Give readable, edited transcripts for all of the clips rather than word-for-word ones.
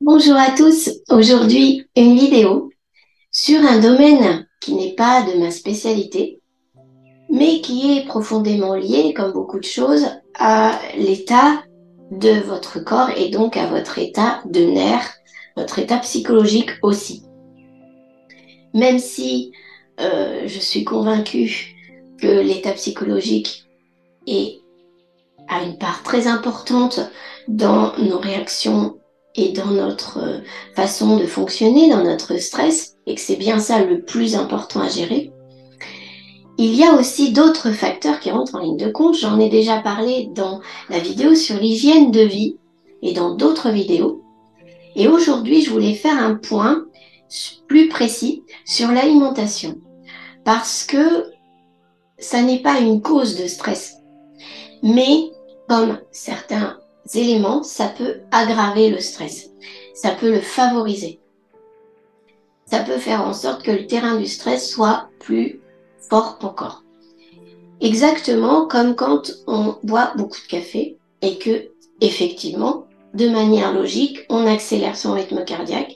Bonjour à tous, aujourd'hui une vidéo sur un domaine qui n'est pas de ma spécialité, mais qui est profondément lié, comme beaucoup de choses, à l'état de votre corps et donc à votre état de nerf, votre état psychologique aussi. Même si je suis convaincue que l'état psychologique a une part très importante dans nos réactions et dans notre façon de fonctionner, dans notre stress, et que c'est bien ça le plus important à gérer. Il y a aussi d'autres facteurs qui rentrent en ligne de compte. J'en ai déjà parlé dans la vidéo sur l'hygiène de vie et dans d'autres vidéos. Et aujourd'hui, je voulais faire un point plus précis sur l'alimentation parce que ça n'est pas une cause de stress, mais comme certains éléments, ça peut aggraver le stress, ça peut le favoriser, ça peut faire en sorte que le terrain du stress soit plus fort encore. Exactement comme quand on boit beaucoup de café et que, effectivement, de manière logique, on accélère son rythme cardiaque,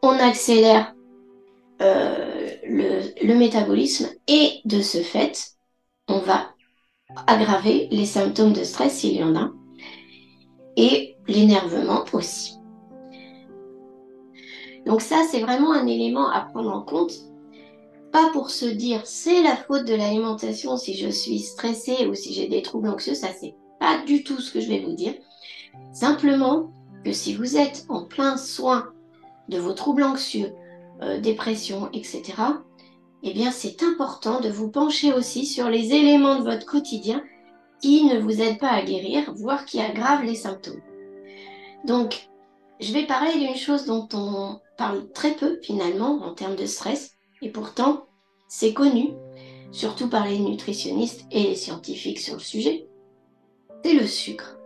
on accélère le métabolisme et de ce fait, on va aggraver les symptômes de stress s'il y en a et l'énervement aussi. Donc ça, c'est vraiment un élément à prendre en compte, pas pour se dire c'est la faute de l'alimentation si je suis stressée ou si j'ai des troubles anxieux, ça c'est pas du tout ce que je vais vous dire. Simplement que si vous êtes en plein soin de vos troubles anxieux, dépression, etc., eh bien c'est important de vous pencher aussi sur les éléments de votre quotidien qui ne vous aident pas à guérir, voire qui aggravent les symptômes. Donc, je vais parler d'une chose dont on parle très peu finalement en termes de stress, et pourtant c'est connu, surtout par les nutritionnistes et les scientifiques sur le sujet, c'est le sucre.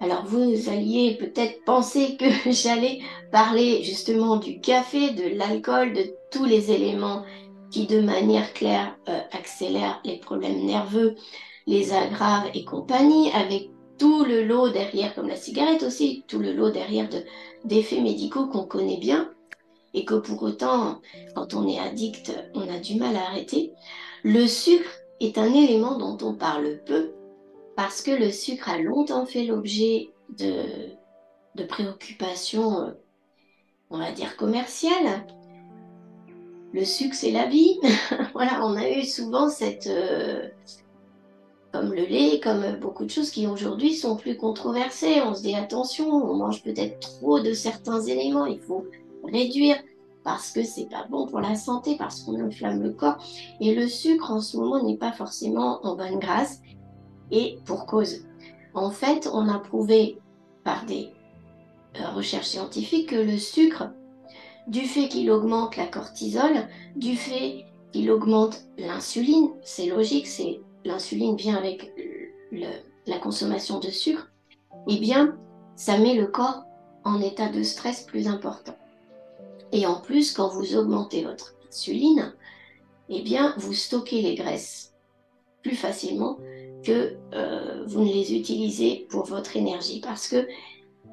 Alors vous alliez peut-être penser que j'allais parler justement du café, de l'alcool, de tous les éléments qui de manière claire accélèrent les problèmes nerveux, les aggravent et compagnie, avec tout le lot derrière, comme la cigarette aussi, tout le lot derrière d'effets médicaux qu'on connaît bien et que pour autant, quand on est addict, on a du mal à arrêter. Le sucre est un élément dont on parle peu parce que le sucre a longtemps fait l'objet de préoccupations, on va dire, commerciales. Le sucre, c'est la vie. Voilà, on a eu souvent cette... comme le lait, comme beaucoup de choses qui aujourd'hui sont plus controversées. On se dit attention, on mange peut-être trop de certains éléments, il faut réduire parce que c'est pas bon pour la santé, parce qu'on inflamme le corps. Et le sucre en ce moment n'est pas forcément en bonne grâce et pour cause. En fait, on a prouvé par des recherches scientifiques que le sucre, du fait qu'il augmente la cortisol, du fait qu'il augmente l'insuline, c'est logique, c'est l'insuline vient avec le, la consommation de sucre, eh bien, ça met le corps en état de stress plus important. Et en plus, quand vous augmentez votre insuline, eh bien, vous stockez les graisses plus facilement que vous ne les utilisez pour votre énergie. Parce que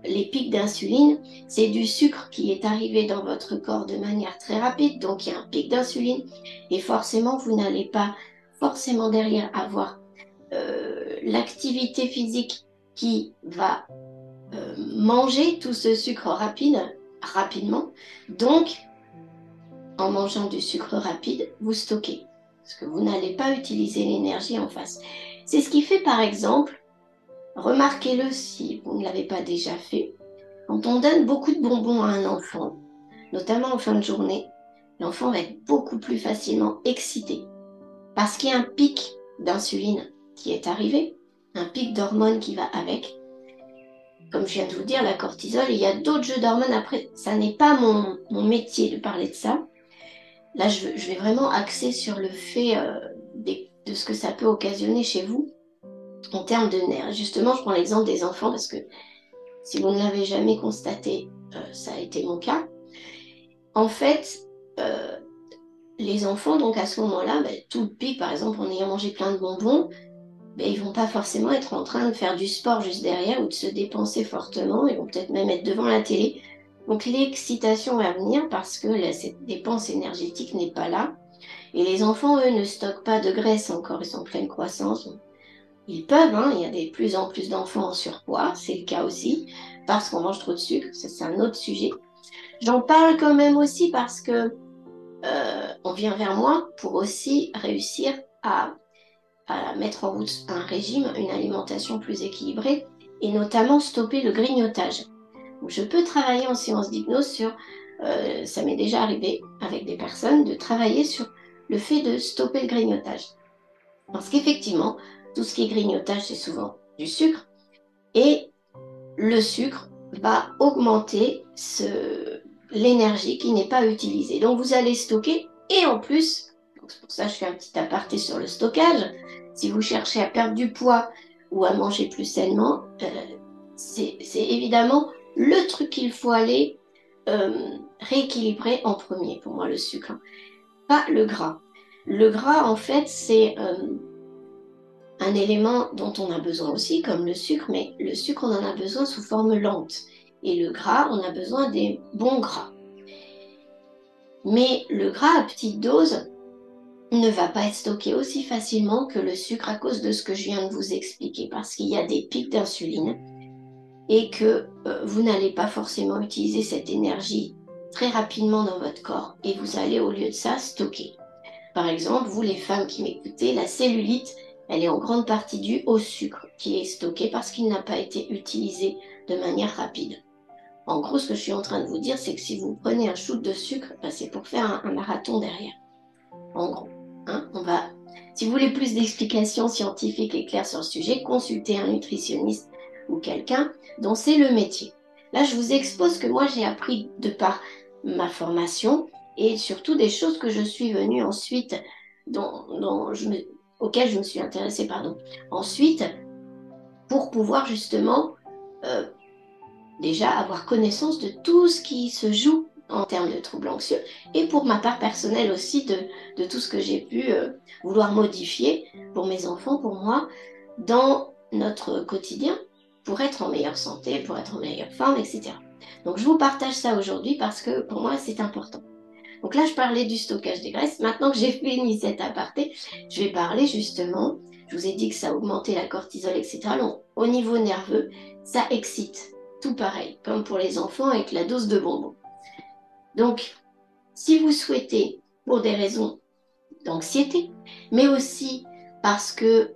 les pics d'insuline, c'est du sucre qui est arrivé dans votre corps de manière très rapide. Donc, il y a un pic d'insuline et forcément, vous n'allez pas forcément derrière avoir l'activité physique qui va manger tout ce sucre rapidement. Donc, en mangeant du sucre rapide, vous stockez. Parce que vous n'allez pas utiliser l'énergie en face. C'est ce qui fait, par exemple, remarquez-le si vous ne l'avez pas déjà fait, quand on donne beaucoup de bonbons à un enfant, notamment en fin de journée, l'enfant va être beaucoup plus facilement excité parce qu'il y a un pic d'insuline qui est arrivé, un pic d'hormones qui va avec. Comme je viens de vous dire, la cortisol, il y a d'autres jeux d'hormones. Après, ça n'est pas mon métier de parler de ça. Là, je vais vraiment axer sur le fait de ce que ça peut occasionner chez vous en termes de nerfs. Justement, je prends l'exemple des enfants parce que si vous ne l'avez jamais constaté, ça a été mon cas. En fait, euh, les enfants, donc à ce moment-là, tout le pic, par exemple, en ayant mangé plein de bonbons, ben, ils vont pas forcément être en train de faire du sport juste derrière ou de se dépenser fortement. Ils vont peut-être même être devant la télé. Donc l'excitation va venir parce que cette dépense énergétique n'est pas là. Et les enfants, eux, ne stockent pas de graisse encore, ils sont en pleine croissance. Ils peuvent, hein, il y a de plus en plus d'enfants en surpoids, c'est le cas aussi, parce qu'on mange trop de sucre, ça c'est un autre sujet. J'en parle quand même aussi parce que on vient vers moi pour aussi réussir à mettre en route un régime, une alimentation plus équilibrée, et notamment stopper le grignotage. Donc, je peux travailler en séance d'hypnose sur, ça m'est déjà arrivé avec des personnes, de travailler sur le fait de stopper le grignotage. Parce qu'effectivement, tout ce qui est grignotage, c'est souvent du sucre. Et le sucre va augmenter l'énergie qui n'est pas utilisée. Donc vous allez stocker et en plus, c'est pour ça que je fais un petit aparté sur le stockage, si vous cherchez à perdre du poids ou à manger plus sainement, c'est évidemment le truc qu'il faut aller rééquilibrer en premier pour moi, le sucre, hein. Pas le gras. Le gras, en fait, c'est un élément dont on a besoin aussi, comme le sucre, mais le sucre, on en a besoin sous forme lente. Et le gras, on a besoin des bons gras. Mais le gras à petite dose ne va pas être stocké aussi facilement que le sucre à cause de ce que je viens de vous expliquer, parce qu'il y a des pics d'insuline et que vous n'allez pas forcément utiliser cette énergie très rapidement dans votre corps et vous allez au lieu de ça stocker. Par exemple, vous les femmes qui m'écoutez, la cellulite, elle est en grande partie due au sucre qui est stocké parce qu'il n'a pas été utilisé de manière rapide. En gros, ce que je suis en train de vous dire, c'est que si vous prenez un shoot de sucre, ben, c'est pour faire un marathon derrière. En gros, hein, si vous voulez plus d'explications scientifiques et claires sur le sujet, consultez un nutritionniste ou quelqu'un dont c'est le métier. Là, je vous expose ce que moi j'ai appris de par ma formation et surtout des choses que je suis venue ensuite, auxquelles je me suis intéressée, pardon. Ensuite, pour pouvoir justement euh, déjà avoir connaissance de tout ce qui se joue en termes de troubles anxieux et pour ma part personnelle aussi de tout ce que j'ai pu vouloir modifier pour mes enfants, pour moi, dans notre quotidien, pour être en meilleure santé, pour être en meilleure forme, etc. Donc je vous partage ça aujourd'hui parce que pour moi c'est important. Donc là je parlais du stockage des graisses. Maintenant que j'ai fini cet aparté, je vais parler justement, je vous ai dit que ça augmentait la cortisol, etc. Donc, au niveau nerveux, ça excite. Tout pareil, comme pour les enfants avec la dose de bonbons. Donc, si vous souhaitez, pour des raisons d'anxiété, mais aussi parce que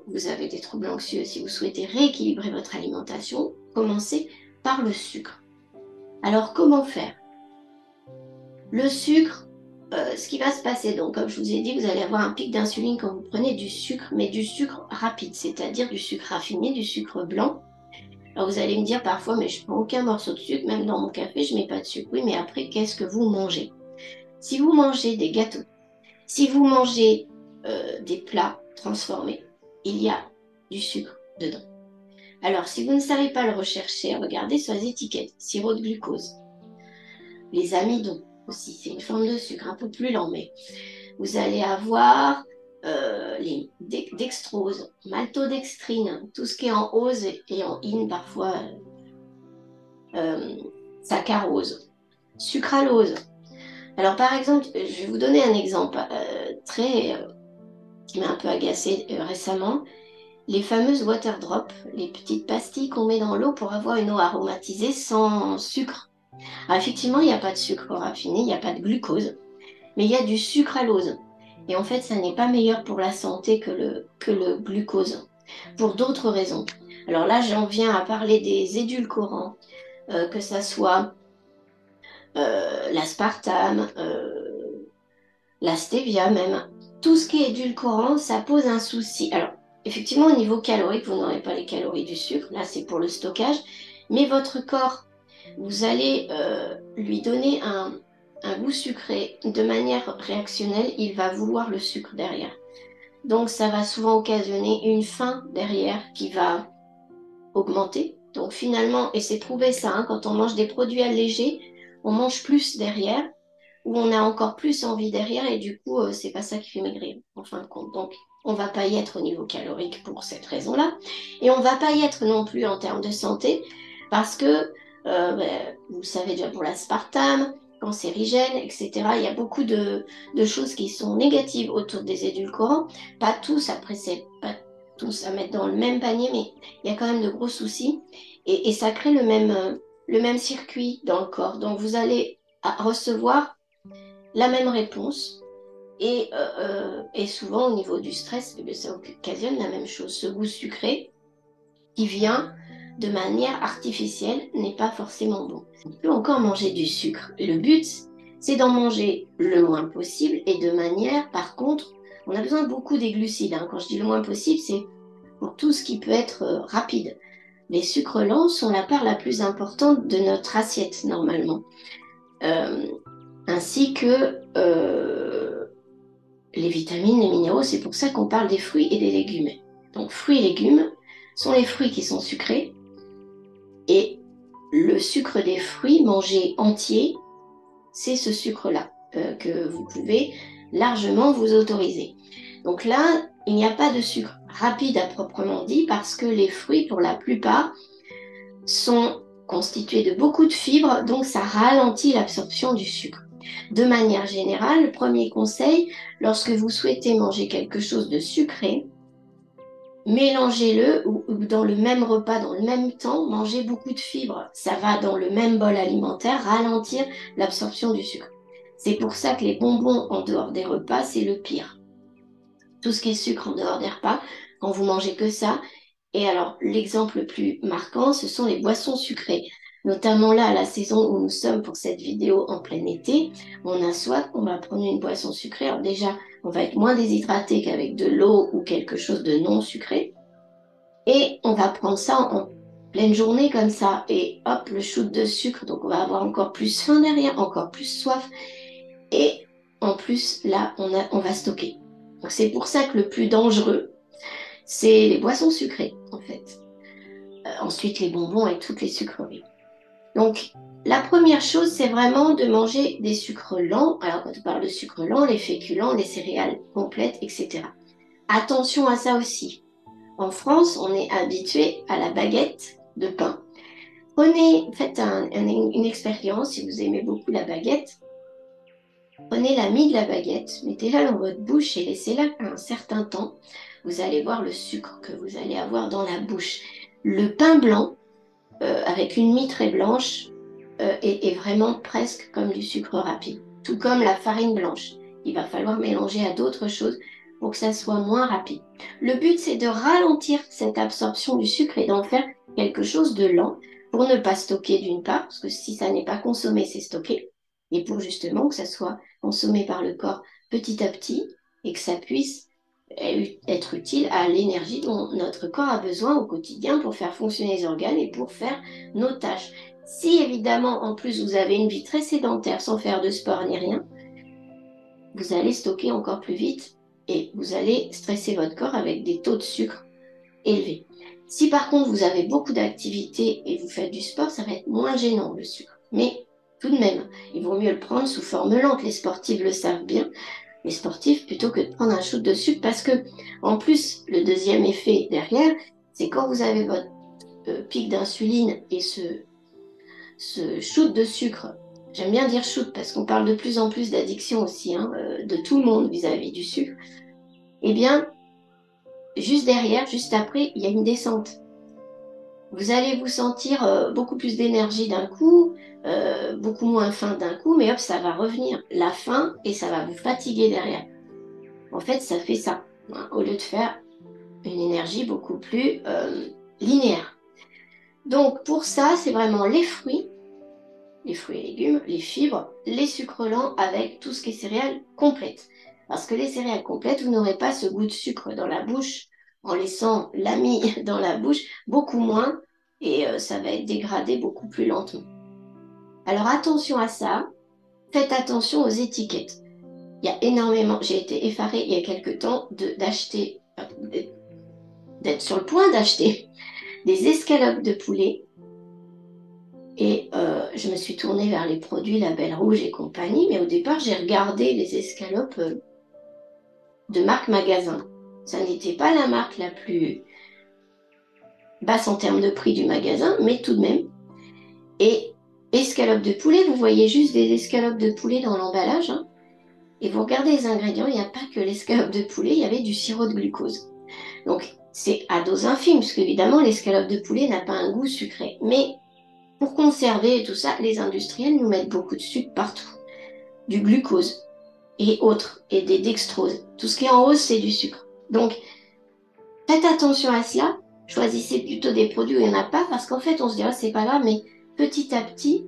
vous avez des troubles anxieux, si vous souhaitez rééquilibrer votre alimentation, commencez par le sucre. Alors, comment faire? Le sucre, ce qui va se passer, donc, comme je vous ai dit, vous allez avoir un pic d'insuline quand vous prenez du sucre, mais du sucre rapide, c'est-à-dire du sucre raffiné, du sucre blanc. Alors vous allez me dire parfois, mais je prends aucun morceau de sucre, même dans mon café, je mets pas de sucre. Oui, mais après, qu'est-ce que vous mangez? Si vous mangez des gâteaux, si vous mangez des plats transformés, il y a du sucre dedans. Alors, si vous ne savez pas le rechercher, regardez sur les étiquettes. Sirop de glucose, les amidons aussi, c'est une forme de sucre un peu plus lent, mais vous allez avoir les dextrose, maltodextrine, tout ce qui est en ose et en in parfois, saccharose, sucralose. Alors par exemple, je vais vous donner un exemple qui m'a un peu agacé récemment. Les fameuses water drops, les petites pastilles qu'on met dans l'eau pour avoir une eau aromatisée sans sucre. Alors effectivement, il n'y a pas de sucre raffiné, il n'y a pas de glucose, mais il y a du sucralose. Et en fait, ça n'est pas meilleur pour la santé que le glucose, pour d'autres raisons. Alors là, j'en viens à parler des édulcorants, que ça soit l'aspartame, la stevia même. Tout ce qui est édulcorant, ça pose un souci. Alors, effectivement, au niveau calorique, vous n'aurez pas les calories du sucre. Là, c'est pour le stockage. Mais votre corps, vous allez lui donner un goût sucré de manière réactionnelle. Il va vouloir le sucre derrière. Donc, ça va souvent occasionner une faim derrière qui va augmenter. Donc, finalement, et c'est prouvé ça, hein, quand on mange des produits allégés, on mange plus derrière où on a encore plus envie derrière et du coup, c'est pas ça qui fait maigrir en fin de compte. Donc, On ne va pas y être au niveau calorique pour cette raison-là. Et on ne va pas y être non plus en termes de santé parce que, vous le savez déjà pour l'aspartame, cancérigène, etc. Il y a beaucoup de choses qui sont négatives autour des édulcorants. Pas tous, après, c'est pas tous à mettre dans le même panier, mais il y a quand même de gros soucis. Et ça crée le même circuit dans le corps. Donc vous allez recevoir la même réponse. Et souvent, au niveau du stress, eh bien, ça occasionne la même chose. Ce goût sucré qui vient de manière artificielle n'est pas forcément bon. On peut encore manger du sucre. Le but, c'est d'en manger le moins possible et de manière, par contre, on a besoin beaucoup des glucides, hein. Quand je dis le moins possible, c'est pour tout ce qui peut être rapide. Les sucres lents sont la part la plus importante de notre assiette normalement, Euh, ainsi que les vitamines, les minéraux. C'est pour ça qu'on parle des fruits et des légumes. Donc fruits et légumes sont les fruits qui sont sucrés et le sucre des fruits mangé entier, c'est ce sucre-là que vous pouvez largement vous autoriser. Donc là, il n'y a pas de sucre rapide à proprement dit parce que les fruits, pour la plupart, sont constitués de beaucoup de fibres, donc ça ralentit l'absorption du sucre. De manière générale, le premier conseil, lorsque vous souhaitez manger quelque chose de sucré, mélangez-le ou dans le même repas, dans le même temps, mangez beaucoup de fibres. Ça va dans le même bol alimentaire ralentir l'absorption du sucre. C'est pour ça que les bonbons en dehors des repas, c'est le pire. Tout ce qui est sucre en dehors des repas, quand vous mangez que ça. Et alors, l'exemple le plus marquant, ce sont les boissons sucrées. Notamment là, à la saison où nous sommes pour cette vidéo en plein été, on a soit on va prendre une boisson sucrée. Alors déjà, on va être moins déshydraté qu'avec de l'eau ou quelque chose de non sucré. Et on va prendre ça en pleine journée comme ça. Et hop, le shoot de sucre. Donc on va avoir encore plus faim derrière, encore plus soif. Et en plus, là, on va stocker. Donc c'est pour ça que le plus dangereux, c'est les boissons sucrées, en fait. Ensuite, les bonbons et toutes les sucreries. Donc, la première chose, c'est vraiment de manger des sucres lents. Alors, quand on parle de sucre lent, les féculents, les céréales complètes, etc. Attention à ça aussi. En France, on est habitué à la baguette de pain. Faites une expérience si vous aimez beaucoup la baguette. Prenez la mie de la baguette, mettez-la dans votre bouche et laissez-la un certain temps. Vous allez voir le sucre que vous allez avoir dans la bouche. Le pain blanc, avec une mie très blanche, est vraiment presque comme du sucre rapide. Tout comme la farine blanche. Il va falloir mélanger à d'autres choses pour que ça soit moins rapide. Le but, c'est de ralentir cette absorption du sucre et d'en faire quelque chose de lent pour ne pas stocker d'une part, parce que si ça n'est pas consommé, c'est stocké, et pour justement que ça soit consommé par le corps petit à petit et que ça puisse être utile à l'énergie dont notre corps a besoin au quotidien pour faire fonctionner les organes et pour faire nos tâches. Si évidemment en plus vous avez une vie très sédentaire sans faire de sport ni rien, vous allez stocker encore plus vite et vous allez stresser votre corps avec des taux de sucre élevés. Si par contre vous avez beaucoup d'activités et vous faites du sport, ça va être moins gênant le sucre. Mais tout de même, il vaut mieux le prendre sous forme lente. Les sportifs le savent bien. Les sportifs, plutôt que de prendre un shoot de sucre, parce que en plus, le deuxième effet derrière, c'est quand vous avez votre pic d'insuline et ce shoot de sucre. J'aime bien dire shoot parce qu'on parle de plus en plus d'addiction aussi, hein, de tout le monde vis-à-vis du sucre. Eh bien, juste derrière, juste après, il y a une descente. Vous allez vous sentir beaucoup plus d'énergie d'un coup, beaucoup moins faim d'un coup, mais hop, ça va revenir. La faim et ça va vous fatiguer derrière. En fait, ça fait ça, hein, au lieu de faire une énergie beaucoup plus linéaire. Donc, pour ça, c'est vraiment les fruits et légumes, les fibres, les sucres lents avec tout ce qui est céréales complètes. Parce que les céréales complètes, vous n'aurez pas ce goût de sucre dans la bouche en laissant l'ami dans la bouche, beaucoup moins, et ça va être dégradé beaucoup plus lentement. Alors attention à ça, faites attention aux étiquettes. Il y a énormément, j'ai été effarée il y a quelques temps d'être sur le point d'acheter des escalopes de poulet. Et je me suis tournée vers les produits Label Rouge et compagnie, mais au départ, j'ai regardé les escalopes de marque magasin. Ça n'était pas la marque la plus basse en termes de prix du magasin, mais tout de même. Et escalope de poulet, vous voyez juste des escalopes de poulet dans l'emballage, hein, et vous regardez les ingrédients, il n'y a pas que l'escalope de poulet, il y avait du sirop de glucose. Donc c'est à dose infime, parce qu'évidemment l'escalope de poulet n'a pas un goût sucré. Mais pour conserver et tout ça, les industriels nous mettent beaucoup de sucre partout. Du glucose et autres, et des dextroses. Tout ce qui est en hausse, c'est du sucre. Donc faites attention à cela. Choisissez plutôt des produits où il n'y en a pas, parce qu'en fait on se dit, ah, c'est pas grave, mais petit à petit,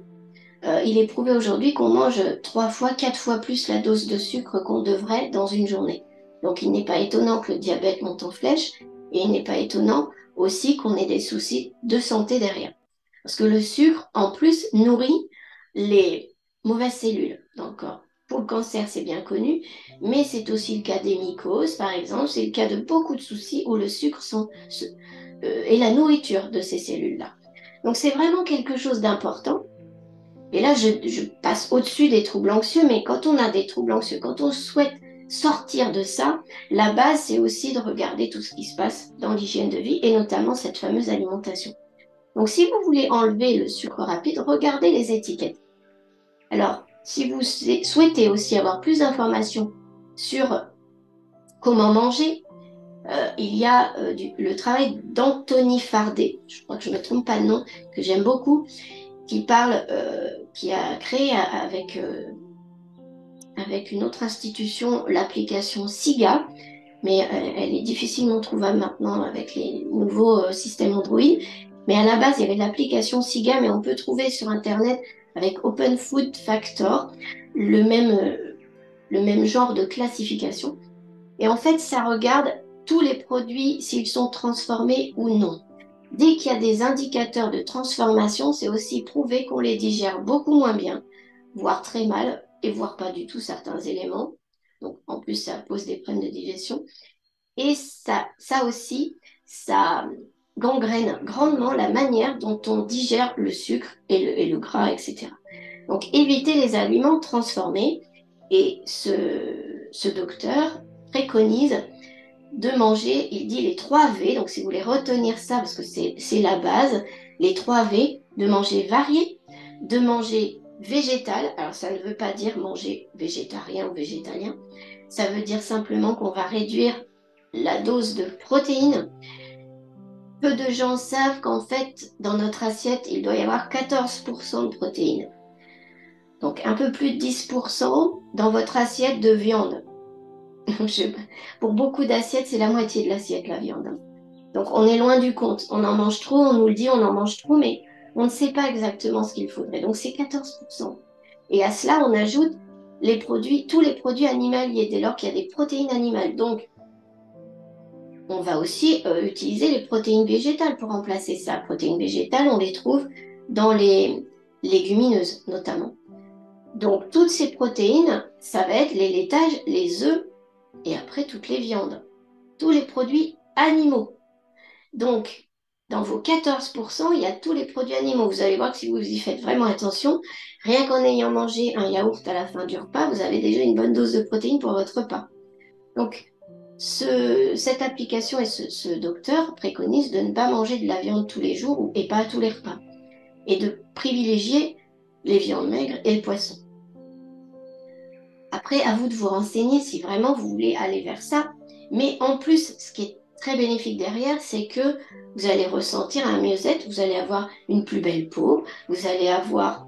il est prouvé aujourd'hui qu'on mange 3 fois, 4 fois plus la dose de sucre qu'on devrait dans une journée. Donc il n'est pas étonnant que le diabète monte en flèche et il n'est pas étonnant aussi qu'on ait des soucis de santé derrière. Parce que le sucre, en plus, nourrit les mauvaises cellules dans le corps. Pour le cancer, c'est bien connu, mais c'est aussi le cas des mycoses, par exemple. C'est le cas de beaucoup de soucis où le sucre est la nourriture de ces cellules-là. Donc c'est vraiment quelque chose d'important. Et là, je passe au-dessus des troubles anxieux, mais quand on a des troubles anxieux, quand on souhaite sortir de ça, la base, c'est aussi de regarder tout ce qui se passe dans l'hygiène de vie et notamment cette fameuse alimentation. Donc, si vous voulez enlever le sucre rapide, regardez les étiquettes. Alors, si vous souhaitez aussi avoir plus d'informations sur comment manger, il y a le travail d'Anthony Fardet, je crois que je ne me trompe pas de nom, que j'aime beaucoup, qui a créé avec une autre institution l'application SIGA, mais elle est difficilement trouvable maintenant avec les nouveaux systèmes Android. Mais à la base, il y avait l'application SIGA, mais on peut trouver sur Internet avec Open Food Factor le même genre de classification. Et en fait, ça regarde tous les produits, s'ils sont transformés ou non. Dès qu'il y a des indicateurs de transformation, c'est aussi prouvé qu'on les digère beaucoup moins bien, voire très mal, et voire pas du tout certains éléments. Donc en plus, ça pose des problèmes de digestion. Et ça aussi, ça gangrène grandement la manière dont on digère le sucre et le gras, etc. Donc évitez les aliments transformés. Et ce docteur préconise de manger, il dit les 3 V, donc si vous voulez retenir ça, parce que c'est la base, les 3 V, de manger varié, de manger végétal, alors ça ne veut pas dire manger végétarien ou végétalien, ça veut dire simplement qu'on va réduire la dose de protéines. Peu de gens savent qu'en fait, dans notre assiette, il doit y avoir 14% de protéines. Donc un peu plus de 10% dans votre assiette de viande. Pour beaucoup d'assiettes, c'est la moitié de l'assiette, la viande. Donc on est loin du compte. On en mange trop, on nous le dit, on en mange trop, mais on ne sait pas exactement ce qu'il faudrait. Donc c'est 14%. Et à cela, on ajoute tous les produits animaliers, dès lors qu'il y a des protéines animales. Donc on va aussi utiliser les protéines végétales pour remplacer ça. Les protéines végétales, on les trouve dans les légumineuses notamment. Donc toutes ces protéines, ça va être les laitages, les œufs et après toutes les viandes. Tous les produits animaux. Donc, dans vos 14%, il y a tous les produits animaux. Vous allez voir que si vous y faites vraiment attention, rien qu'en ayant mangé un yaourt à la fin du repas, vous avez déjà une bonne dose de protéines pour votre repas. Donc, cette application et ce docteur préconisent de ne pas manger de la viande tous les jours et pas à tous les repas. Et de privilégier les viandes maigres et le poisson. Après, à vous de vous renseigner si vraiment vous voulez aller vers ça. Mais en plus, ce qui est très bénéfique derrière, c'est que vous allez ressentir un mieux-être, vous allez avoir une plus belle peau, vous allez avoir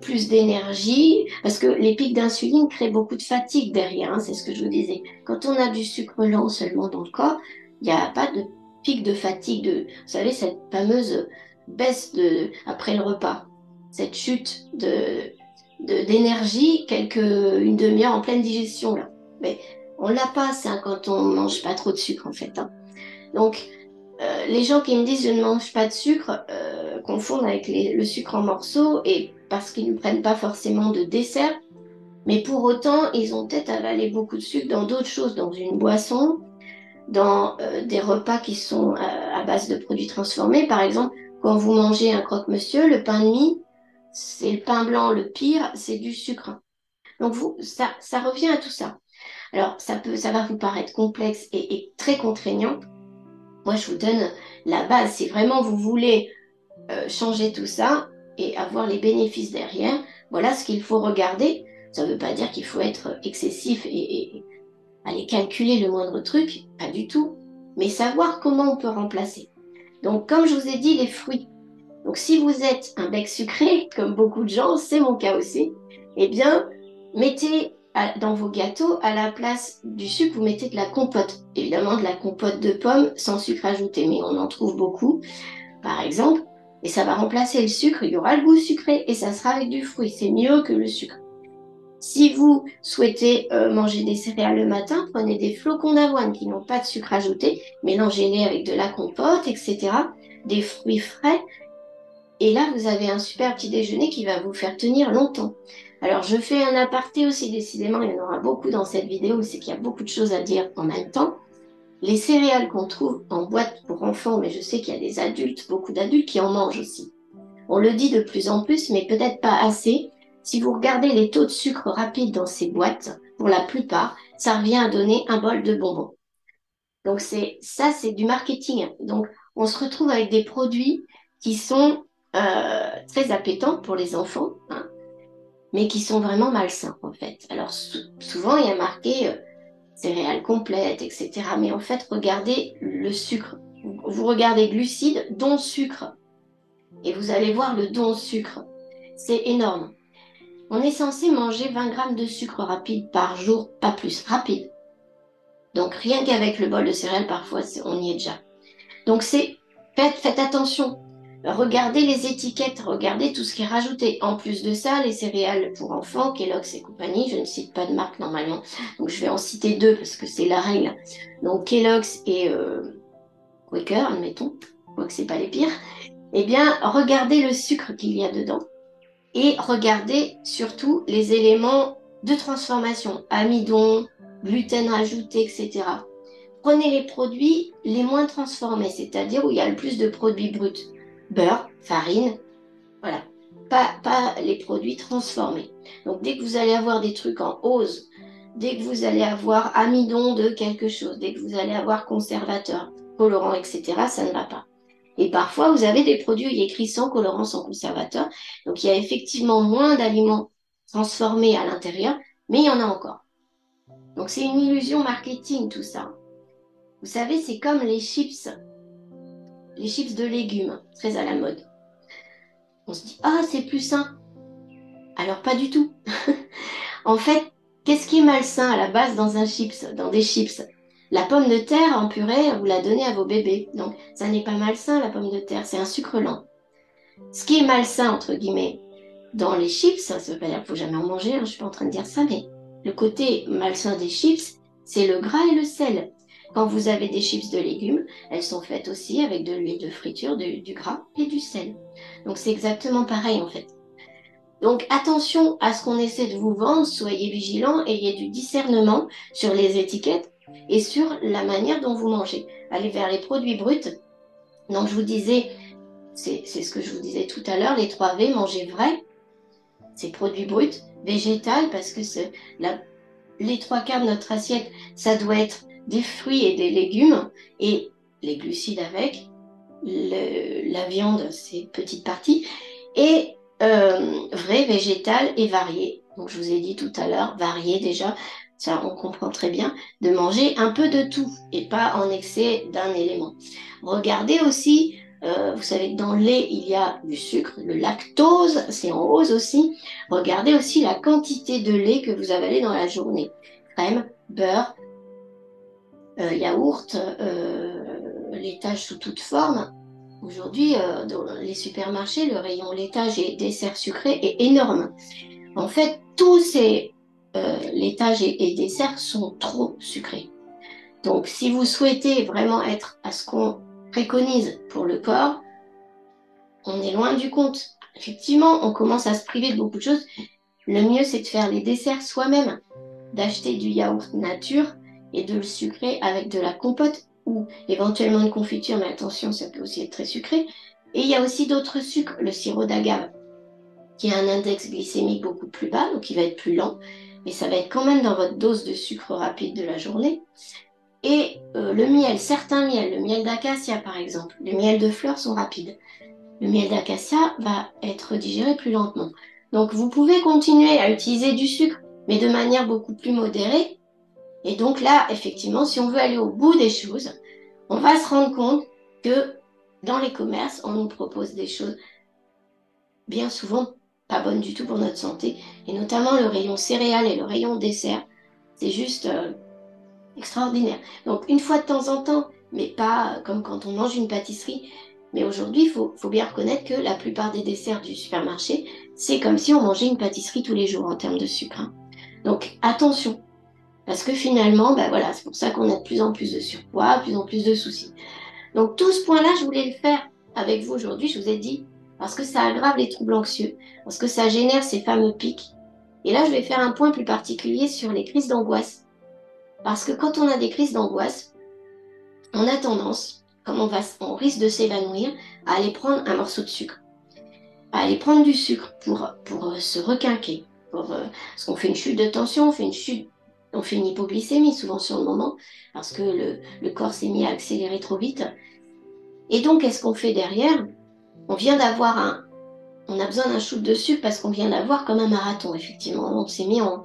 plus d'énergie, parce que les pics d'insuline créent beaucoup de fatigue derrière, hein, c'est ce que je vous disais. Quand on a du sucre lent seulement dans le corps, il n'y a pas de pic de fatigue, vous savez, cette fameuse baisse après le repas, cette chute d'énergie, une demi-heure en pleine digestion, là. Mais on l'a pas, ça, quand on mange pas trop de sucre, en fait, hein. Donc, les gens qui me disent je ne mange pas de sucre confondent avec le sucre en morceaux et parce qu'ils ne prennent pas forcément de dessert, mais pour autant, ils ont peut-être avalé beaucoup de sucre dans d'autres choses, dans une boisson, dans des repas qui sont à base de produits transformés. Par exemple, quand vous mangez un croque-monsieur, le pain de mie, c'est le pain blanc le pire, c'est du sucre. Donc ça revient à tout ça. Alors ça va vous paraître complexe et très contraignant. Moi, je vous donne la base. Si vraiment vous voulez changer tout ça et avoir les bénéfices derrière, voilà ce qu'il faut regarder. Ça ne veut pas dire qu'il faut être excessif et aller calculer le moindre truc, pas du tout, mais savoir comment on peut remplacer. Donc, comme je vous ai dit, les fruits. Donc, si vous êtes un bec sucré, comme beaucoup de gens, c'est mon cas aussi, eh bien, mettez dans vos gâteaux, à la place du sucre, vous mettez de la compote. Évidemment, de la compote de pommes sans sucre ajouté, mais on en trouve beaucoup, par exemple. Et ça va remplacer le sucre, il y aura le goût sucré et ça sera avec du fruit. C'est mieux que le sucre. Si vous souhaitez manger des céréales le matin, prenez des flocons d'avoine qui n'ont pas de sucre ajouté, mélangez-les avec de la compote, etc., des fruits frais. Et là, vous avez un super petit déjeuner qui va vous faire tenir longtemps. Alors, je fais un aparté aussi, décidément, il y en aura beaucoup dans cette vidéo, c'est qu'il y a beaucoup de choses à dire en même temps. Les céréales qu'on trouve en boîte pour enfants, mais je sais qu'il y a des adultes, beaucoup d'adultes qui en mangent aussi. On le dit de plus en plus, mais peut-être pas assez. Si vous regardez les taux de sucre rapide dans ces boîtes, pour la plupart, ça revient à donner un bol de bonbons. Donc c'est du marketing. Donc on se retrouve avec des produits qui sont très appétants pour les enfants, hein, mais qui sont vraiment malsains en fait. Alors souvent il y a marqué céréales complètes, etc. Mais en fait regardez le sucre. Vous regardez glucides, dont sucre. Et vous allez voir le don sucre. C'est énorme. On est censé manger 20 grammes de sucre rapide par jour, pas plus, rapide. Donc rien qu'avec le bol de céréales, parfois on y est déjà. Donc faites attention. Regardez les étiquettes, regardez tout ce qui est rajouté. En plus de ça, les céréales pour enfants, Kellogg's et compagnie, je ne cite pas de marque normalement, donc je vais en citer deux parce que c'est la règle. Donc Kellogg's et Quaker, admettons, quoique c'est pas les pires. Eh bien, regardez le sucre qu'il y a dedans. Et regardez surtout les éléments de transformation, amidon, gluten rajouté, etc. Prenez les produits les moins transformés, c'est-à-dire où il y a le plus de produits bruts. Beurre, farine, voilà. Pas les produits transformés. Donc dès que vous allez avoir des trucs en ose, dès que vous allez avoir amidon de quelque chose, dès que vous allez avoir conservateur, colorant, etc., ça ne va pas. Et parfois, vous avez des produits écrits sans colorant, sans conservateur. Donc, il y a effectivement moins d'aliments transformés à l'intérieur, mais il y en a encore. Donc, c'est une illusion marketing, tout ça. Vous savez, c'est comme les chips de légumes, très à la mode. On se dit, ah, c'est plus sain. Alors, pas du tout. En fait, qu'est-ce qui est malsain à la base dans des chips? La pomme de terre en purée, vous la donnez à vos bébés. Donc, ça n'est pas malsain, la pomme de terre, c'est un sucre lent. Ce qui est malsain, entre guillemets, dans les chips, ça ne veut pas dire qu'il ne faut jamais en manger, hein, je ne suis pas en train de dire ça, mais le côté malsain des chips, c'est le gras et le sel. Quand vous avez des chips de légumes, elles sont faites aussi avec de l'huile de friture, du gras et du sel. Donc c'est exactement pareil en fait. Donc attention à ce qu'on essaie de vous vendre, soyez vigilants, ayez du discernement sur les étiquettes et sur la manière dont vous mangez. Allez vers les produits bruts. Donc je vous disais, c'est ce que je vous disais tout à l'heure, les 3 V, manger vrai, c'est produits bruts, végétal, parce que les 3 quarts de notre assiette, ça doit être des fruits et des légumes, et les glucides avec, la viande, c'est petite partie, et vrai, végétal et varié. Donc je vous ai dit tout à l'heure, varié déjà, ça on comprend très bien, de manger un peu de tout, et pas en excès d'un élément. Regardez aussi vous savez que dans le lait, il y a du sucre, le lactose, c'est en hausse aussi. Regardez aussi la quantité de lait que vous avalez dans la journée. Crème, beurre, yaourt, laitage sous toute forme. Aujourd'hui, dans les supermarchés, le rayon laitage et desserts sucrés est énorme. En fait, tous ces laitages et desserts sont trop sucrés. Donc, si vous souhaitez vraiment être à ce qu'on préconise pour le corps, on est loin du compte. Effectivement, on commence à se priver de beaucoup de choses. Le mieux, c'est de faire les desserts soi-même, d'acheter du yaourt nature et de le sucrer avec de la compote ou éventuellement une confiture, mais attention, ça peut aussi être très sucré. Et il y a aussi d'autres sucres, le sirop d'agave, qui a un index glycémique beaucoup plus bas, donc il va être plus lent. mais ça va être quand même dans votre dose de sucre rapide de la journée. Et le miel, certains miels, le miel d'acacia par exemple, les miels de fleurs sont rapides. Le miel d'acacia va être digéré plus lentement. Donc vous pouvez continuer à utiliser du sucre, mais de manière beaucoup plus modérée. Et donc là, effectivement, si on veut aller au bout des choses, on va se rendre compte que dans les commerces, on nous propose des choses bien souvent pas bonnes du tout pour notre santé, et notamment le rayon céréales et le rayon dessert. C'est juste extraordinaire. Donc une fois de temps en temps, mais pas comme quand on mange une pâtisserie. Mais aujourd'hui, il faut bien reconnaître que la plupart des desserts du supermarché, c'est comme si on mangeait une pâtisserie tous les jours en termes de sucre, hein. Donc attention, parce que finalement, ben voilà, c'est pour ça qu'on a de plus en plus de surpoids, de plus en plus de soucis. Donc tout ce point-là, je voulais le faire avec vous aujourd'hui, je vous ai dit, parce que ça aggrave les troubles anxieux, parce que ça génère ces fameux pics. Et là, je vais faire un point plus particulier sur les crises d'angoisse. Parce que quand on a des crises d'angoisse, on a tendance, comme on risque de s'évanouir, à aller prendre un morceau de sucre, à aller prendre du sucre pour se requinquer, parce qu'on fait une chute de tension, on fait une hypoglycémie souvent sur le moment, parce que le corps s'est mis à accélérer trop vite. Et donc, qu'est-ce qu'on fait derrière? On a besoin d'un shoot de sucre parce qu'on vient d'avoir comme un marathon, effectivement. On s'est mis en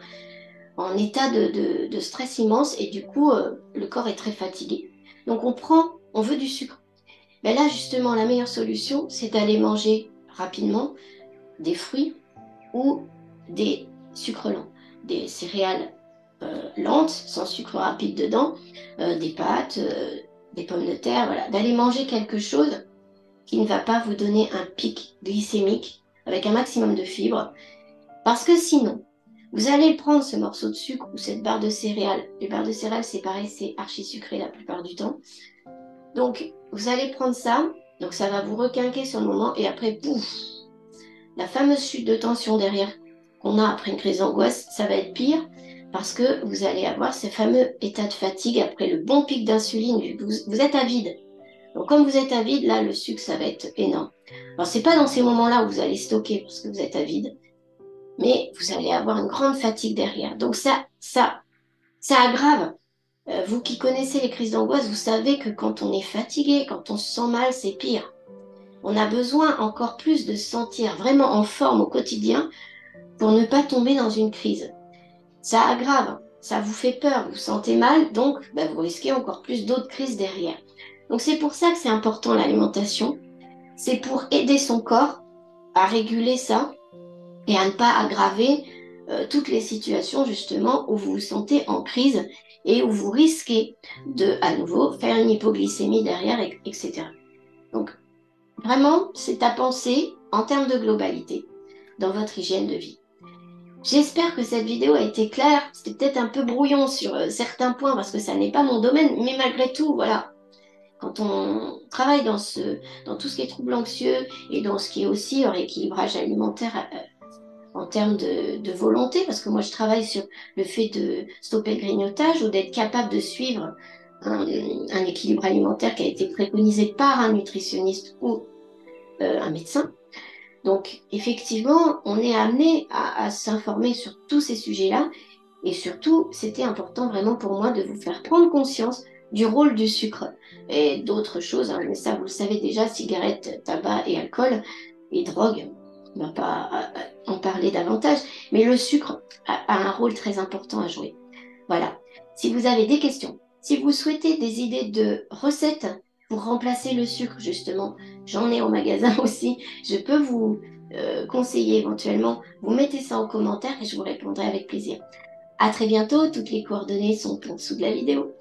état de stress immense et du coup, le corps est très fatigué. Donc, on veut du sucre. Ben là, justement, la meilleure solution, c'est d'aller manger rapidement des fruits ou des sucres lents, des céréales lentes, sans sucre rapide dedans, des pâtes, des pommes de terre, voilà. D'aller manger quelque chose qui ne va pas vous donner un pic glycémique avec un maximum de fibres, parce que sinon, vous allez prendre ce morceau de sucre ou cette barre de céréales. Les barres de céréales, c'est pareil, c'est archi sucré la plupart du temps. Donc, vous allez prendre ça, donc ça va vous requinquer sur le moment, et après, pouf, la fameuse chute de tension derrière qu'on a après une crise d'angoisse, ça va être pire, parce que vous allez avoir ces fameux états de fatigue après le bon pic d'insuline, vu que vous êtes à vide. Donc, comme vous êtes à vide, là, le sucre, ça va être énorme. Alors, c'est pas dans ces moments-là où vous allez stocker parce que vous êtes à vide, mais vous allez avoir une grande fatigue derrière. Donc, ça aggrave. Vous qui connaissez les crises d'angoisse, vous savez que quand on est fatigué, quand on se sent mal, c'est pire. On a besoin encore plus de se sentir vraiment en forme au quotidien pour ne pas tomber dans une crise. Ça aggrave, ça vous fait peur, vous vous sentez mal, donc vous risquez encore plus d'autres crises derrière. Donc c'est pour ça que c'est important l'alimentation. C'est pour aider son corps à réguler ça et à ne pas aggraver toutes les situations justement où vous vous sentez en crise et où vous risquez de à nouveau faire une hypoglycémie derrière, etc. Donc vraiment, c'est à penser en termes de globalité dans votre hygiène de vie. J'espère que cette vidéo a été claire. C'était peut-être un peu brouillon sur certains points parce que ça n'est pas mon domaine, mais malgré tout, voilà. Quand on travaille dans tout ce qui est troubles anxieux et dans ce qui est aussi rééquilibrage alimentaire en termes de volonté, parce que moi je travaille sur le fait de stopper le grignotage ou d'être capable de suivre un équilibre alimentaire qui a été préconisé par un nutritionniste ou un médecin. Donc, effectivement, on est amené à s'informer sur tous ces sujets-là. Et surtout, c'était important vraiment pour moi de vous faire prendre conscience du rôle du sucre et d'autres choses, hein, mais ça, vous le savez déjà, cigarettes, tabac et alcool et drogue. On ne va pas en parler davantage, mais le sucre a un rôle très important à jouer. Voilà. Si vous avez des questions, si vous souhaitez des idées de recettes pour remplacer le sucre, justement, j'en ai au magasin aussi. Je peux vous conseiller éventuellement. Vous mettez ça en commentaire et je vous répondrai avec plaisir. À très bientôt. Toutes les coordonnées sont en dessous de la vidéo.